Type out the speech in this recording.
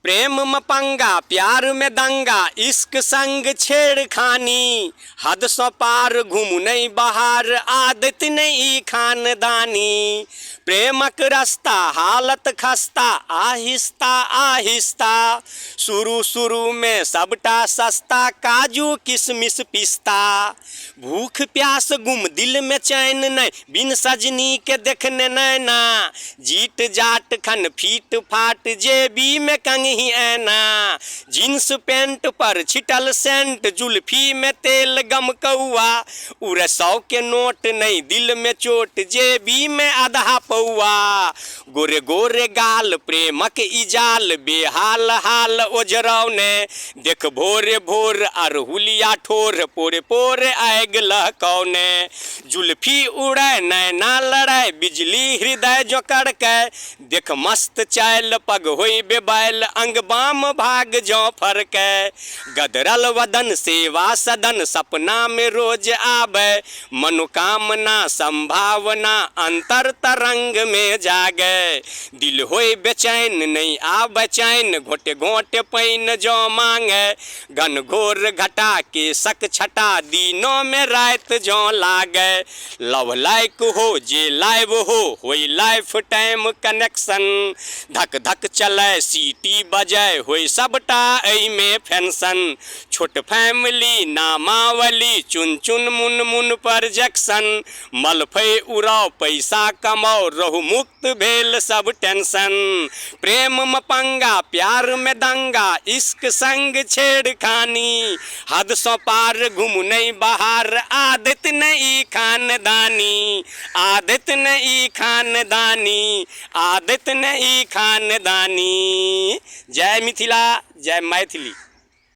प्रेम में पंगा प्यार में दंगा इश्क संग छेड़खानी हद सौ पार घूम नहीं बहार आदत नहीं खानदानी प्रेमक रास्ता हालत खस्ता आहिस्ता आहिस्ता शुरू शुरू में सबटा सस्ता काजू किशमिश पिस्ता भूख प्यास गुम दिल में चैन नहीं बिन सजनी के देखने नैना जीट जाट खन फीट फाट जेबी में कंघी ऐना जींस पैंट पर छिटल सेंट जुल्फी में तेल गम कौआ उरे 100 के नोट नहीं दिल में चोट जेबी में आधा पौआ गोरे गोरे गाल प्रेमक इजाल बेहाल हाल ओजरौने देख भोरे भोर अरहुलिया ठोर पोरे पोरे आग लहकौने जुल्फी उड़े नैना लड़े बिजली हृदय जो कड़के देख मस्त चाल पग होई बेबैल अंग बाम भाग जो फरके गदरल वदन सेवा सदन सपना में रोज आवे मनोकामना संभावना अंतर तरंग में जागे दिल होए बेचैन नहीं आ बेचैन घोटे घोटे पैन जो मांगे घन घोर घटा के सक छटा दिनों में रात जो लागे लव लाइक हो जे लाइव हो होई लाइफ टाइम कनेक्शन धक धक चले सीटी बजे होई सबटा एई में फैंसन छोट फैमिली नामावली चुन चुन मुन मुन पर जैक्सन मलफे उड़ाओ पैसा कमाओ रहु मुक्त भेल सब टेंशन प्रेम में पंगा प्यार में दंगा इश्क संग छेड़खानी हद सौ पार घूम नहीं बहार आदत नहीं खानदानी आदत नहीं खानदानी आदत नहीं खानदानी। जय मिथिला जय मैथिली।